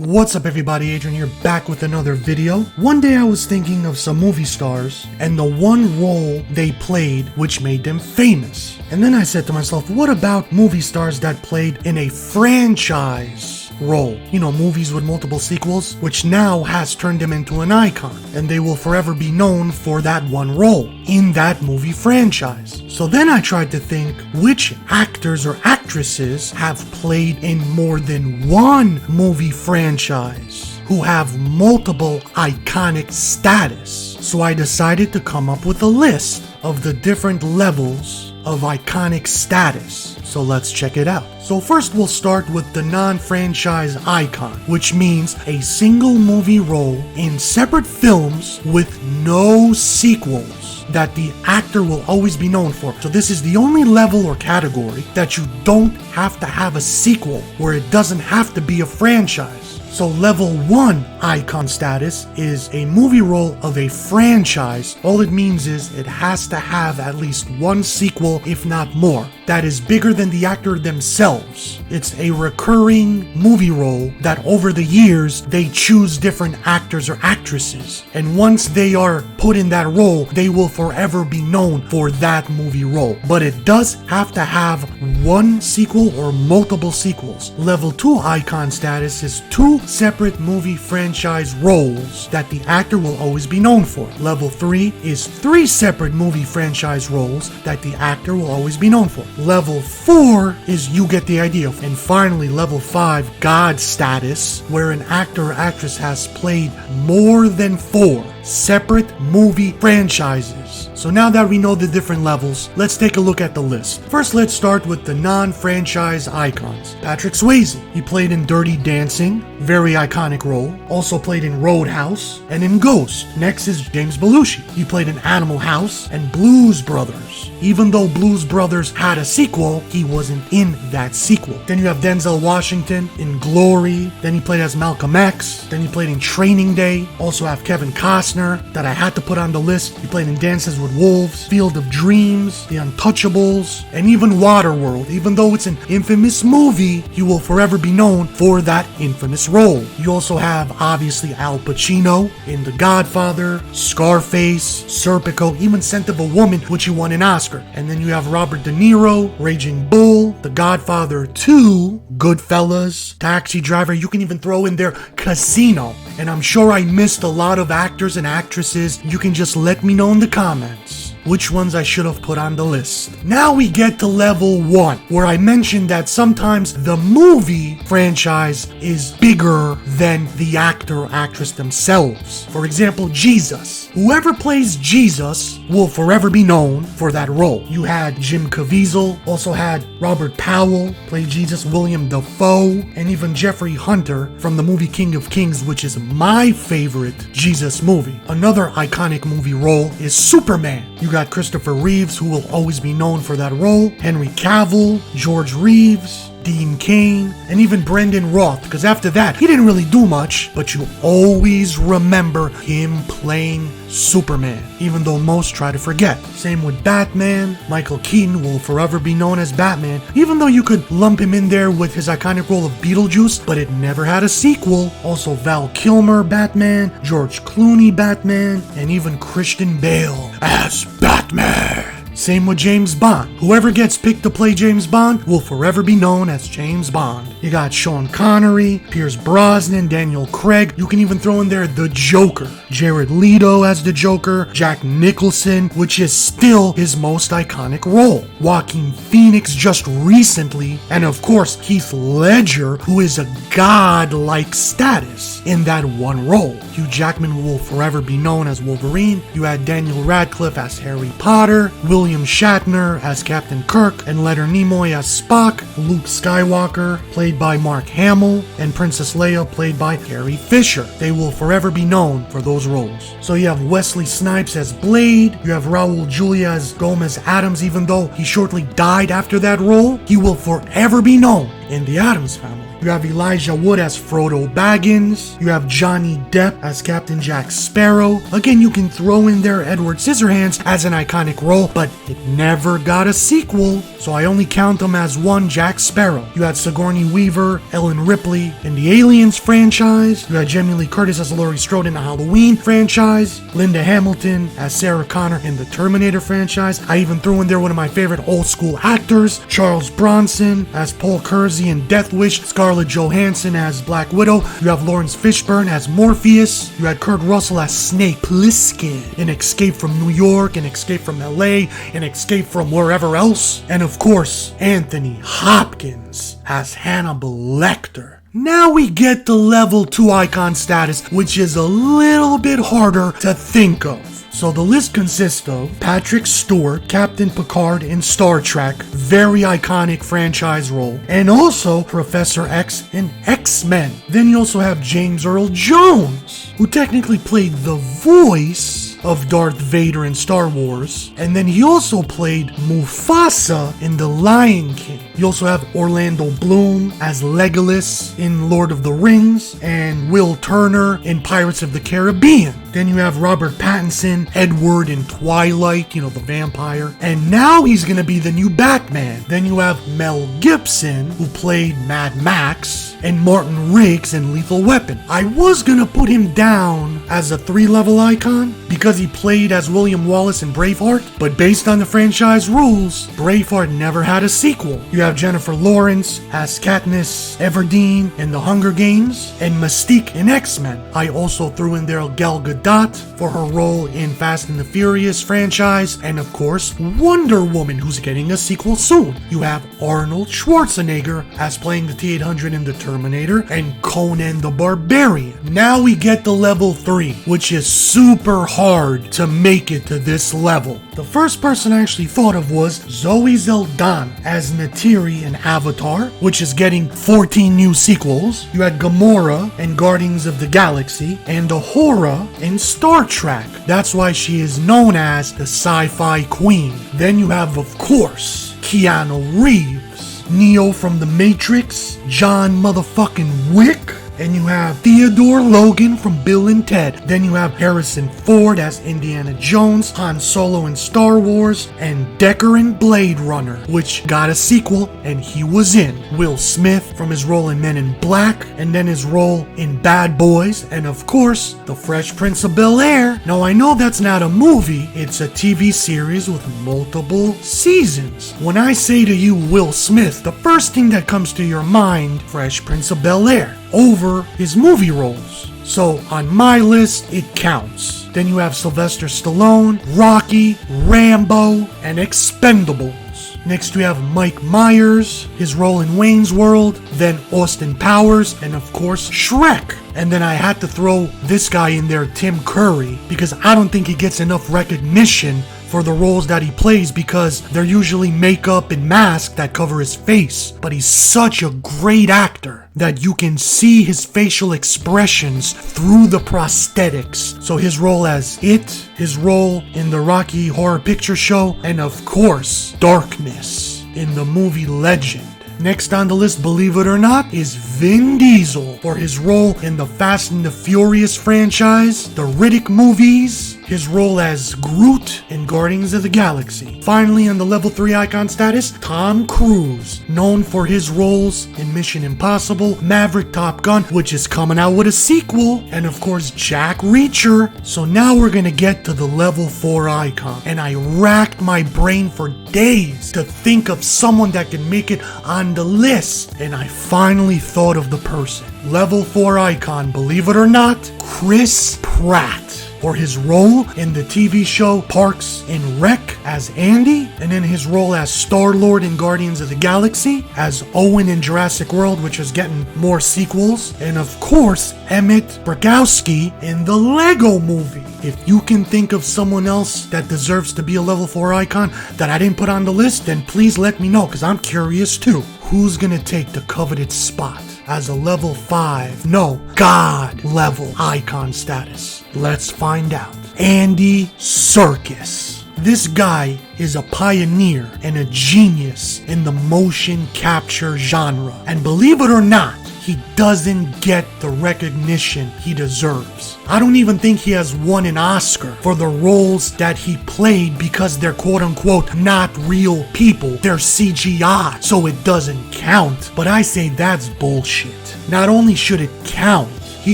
What's up everybody, Adrian here, back with another video. One day I was thinking of some movie stars and the one role they played which made them famous. And then I said to myself, what about movie stars that played in a franchise role? You know, movies with multiple sequels, which now has turned them into an icon, and they will forever be known for that one role in that movie franchise. So then I tried to think which actors or actresses have played in more than one movie franchise who have multiple iconic status. So I decided to come up with a list of the different levels of iconic status. So let's check it out. So first we'll start with the non-franchise icon, which means a single movie role in separate films with no sequels that the actor will always be known for. So this is the only level or category that you don't have to have a sequel, where it doesn't have to be a franchise. So level 1 icon status is a movie role of a franchise. All it means is it has to have at least one sequel, if not more, that is bigger than the actor themselves. It's a recurring movie role that over the years they choose different actors or actresses, and once they are put in that role, they will forever be known for that movie role. But it does have to have one sequel or multiple sequels. Level 2 icon status is 2 separate movie franchise roles that the actor will always be known for. Level 3 is 3 separate movie franchise roles that the actor will always be known for. Level 4 is you get the idea. And finally, level 5, God status, where an actor or actress has played more than 4 separate movie franchises. So now that we know the different levels, let's take a look at the list. First, let's start with the non-franchise icons. Patrick Swayze. He played in Dirty Dancing, very iconic role. Also played in Roadhouse and in Ghost. Next is James Belushi. He played in Animal House and Blues Brothers. Even though Blues Brothers had a sequel, he wasn't in that sequel. Then you have Denzel Washington in Glory. Then he played as Malcolm X. Then he played in Training Day. Also have Kevin Costner that I had to put on the list. He played in Dances with Wolves, Field of Dreams, The Untouchables, and even Waterworld. Even though it's an infamous movie, he will forever be known for that infamous role. You also have obviously Al Pacino in The Godfather, Scarface, Serpico, even Scent of a Woman, which he won an Oscar. And then you have Robert De Niro, Raging Bull, The Godfather 2, Goodfellas, Taxi Driver. You can even throw in there Casino. And I'm sure I missed a lot of actors and actresses. You can just let me know in the comments which ones I should have put on the list. Now we get to level 1, where I mentioned that sometimes the movie franchise is bigger than the actor or actress themselves. For example, Jesus. Whoever plays Jesus will forever be known for that role. You had Jim Caviezel, also had Robert Powell play Jesus, William Dafoe, and even Jeffrey Hunter from the movie King of Kings, which is my favorite Jesus movie. Another iconic movie role is Superman. You got Christopher Reeves, who will always be known for that role, Henry Cavill, George Reeves, Dean Cain, and even Brendan Roth, because after that, he didn't really do much, but you always remember him playing Superman, even though most try to forget. Same with Batman. Michael Keaton will forever be known as Batman, even though you could lump him in there with his iconic role of Beetlejuice, but it never had a sequel. Also Val Kilmer Batman, George Clooney Batman, and even Christian Bale as Batman. Same with James Bond. Whoever gets picked to play James Bond will forever be known as James Bond. You got Sean Connery, Pierce Brosnan, Daniel Craig. You can even throw in there the Joker. Jared Leto as the Joker, Jack Nicholson, which is still his most iconic role. Joaquin Phoenix just recently, and of course Heath Ledger, who is a god-like status in that one role. Hugh Jackman will forever be known as Wolverine. You had Daniel Radcliffe as Harry Potter, William Shatner as Captain Kirk, and Leonard Nimoy as Spock, Luke Skywalker, played by Mark Hamill, and Princess Leia, played by Carrie Fisher. They will forever be known for those roles. So you have Wesley Snipes as Blade, you have Raul Julia as Gomez Adams. Even though he shortly died after that role, he will forever be known in the Addams Family. You have Elijah Wood as Frodo Baggins. You have Johnny Depp as Captain Jack Sparrow. Again, you can throw in there Edward Scissorhands as an iconic role, but it never got a sequel, so I only count them as one Jack Sparrow. You had Sigourney Weaver, Ellen Ripley in the Aliens franchise. You had Jamie Lee Curtis as Laurie Strode in the Halloween franchise. Linda Hamilton as Sarah Connor in the Terminator franchise. I even threw in there one of my favorite old school actors, Charles Bronson as Paul Kersey in Death Wish. Scarlett Johansson as Black Widow. You have Lawrence Fishburne as Morpheus. You had Kurt Russell as Snake Plissken in Escape from New York, and Escape from LA, and Escape from wherever else. And of course, Anthony Hopkins as Hannibal Lecter. Now we get to level 2 icon status, which is a little bit harder to think of. So the list consists of Patrick Stewart, Captain Picard in Star Trek, very iconic franchise role, and also Professor X in X-Men. Then you also have James Earl Jones, who technically played the voice of Darth Vader in Star Wars, and then he also played Mufasa in The Lion King. You also have Orlando Bloom as Legolas in Lord of the Rings, and Will Turner in Pirates of the Caribbean. Then you have Robert Pattinson, Edward in Twilight, the vampire, and now he's gonna be the new Batman. Then you have Mel Gibson, who played Mad Max, and Martin Riggs in Lethal Weapon. I was gonna put him down as a 3-level icon because he played as William Wallace in Braveheart, but based on the franchise rules, Braveheart never had a sequel. You have Jennifer Lawrence as Katniss Everdeen in The Hunger Games, and Mystique in X-Men. I also threw in there Gal Gadot for her role in Fast and the Furious franchise, and of course, Wonder Woman, who's getting a sequel soon. You have Arnold Schwarzenegger as playing the T-800 in the Terminator, and Conan the Barbarian. Now we get to level 3, which is super hard to make it to this level. The first person I actually thought of was Zoe Saldana as Neytiri in Avatar, which is getting 14 new sequels. You had Gamora in Guardians of the Galaxy, and Uhura in Star Trek. That's why she is known as the Sci-Fi Queen. Then you have, of course, Keanu Reeves, Neo from The Matrix, John motherfucking Wick, and you have Theodore Logan from Bill and Ted. Then you have Harrison Ford as Indiana Jones, Han Solo in Star Wars, and Decker in Blade Runner, which got a sequel, and he was in. Will Smith from his role in Men in Black, and then his role in Bad Boys, and of course, The Fresh Prince of Bel-Air. Now I know that's not a movie, it's a TV series with multiple seasons. When I say to you Will Smith, the first thing that comes to your mind, Fresh Prince of Bel-Air, over his movie roles. So on my list, it counts. Then you have Sylvester Stallone, Rocky, Rambo, and Expendables. Next we have Mike Myers, his role in Wayne's World, then Austin Powers, and of course Shrek. And then I had to throw this guy in there, Tim Curry, because I don't think he gets enough recognition for the roles that he plays because they're usually makeup and mask that cover his face. But he's such a great actor that you can see his facial expressions through the prosthetics. So his role as It, his role in the Rocky Horror Picture Show, and of course, Darkness in the movie Legend. Next on the list, believe it or not, is Vin Diesel for his role in the Fast and the Furious franchise, the Riddick movies, his role as Groot in Guardians of the Galaxy. Finally, on the level 3 icon status, Tom Cruise, known for his roles in Mission Impossible, Maverick, Top Gun, which is coming out with a sequel, and of course Jack Reacher. So now we're gonna get to the level 4 icon, and I racked my brain for days to think of someone that could make it on the list, and I finally thought of the person. Level 4 icon, believe it or not, Chris Pratt, for his role in the TV show Parks and Rec as Andy, and in his role as Star-Lord in Guardians of the Galaxy, as Owen in Jurassic World, which is getting more sequels, and of course, Emmett Brakowski in the Lego Movie. If you can think of someone else that deserves to be a level 4 icon that I didn't put on the list, then please let me know, because I'm curious too. Who's gonna take the coveted spot as a level 5, no, God level icon status? Let's find out. Andy Serkis. This guy is a pioneer and a genius in the motion capture genre. And believe it or not, he doesn't get the recognition he deserves. I don't even think he has won an Oscar for the roles that he played because they're quote-unquote not real people. They're CGI, so it doesn't count. But I say that's bullshit. Not only should it count, he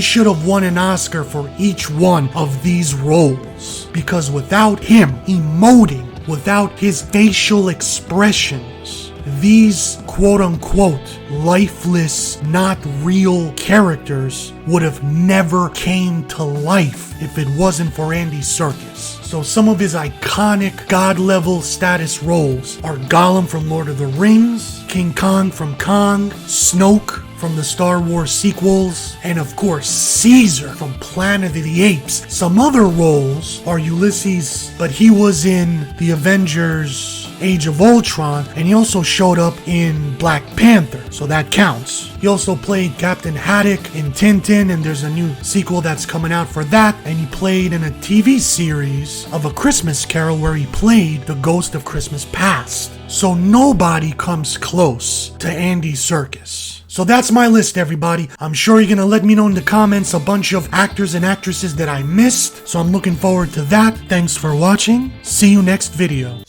should have won an Oscar for each one of these roles. Because without him emoting, without his facial expressions, these quote-unquote lifeless, not real characters would have never came to life if it wasn't for Andy Serkis. So some of his iconic god-level status roles are Gollum from Lord of the Rings, King Kong from Kong, Snoke from the Star Wars sequels, and of course Caesar from Planet of the Apes. Some other roles are Ulysses, but he was in the Avengers Age of Ultron, and he also showed up in Black Panther, so that counts. He also played Captain Haddock in Tintin, and there's a new sequel that's coming out for that, and he played in a TV series of A Christmas Carol where he played the Ghost of Christmas Past. So nobody comes close to Andy Serkis. So that's my list, everybody. I'm sure you're gonna let me know in the comments a bunch of actors and actresses that I missed, so I'm looking forward to that. Thanks for watching. See you next video.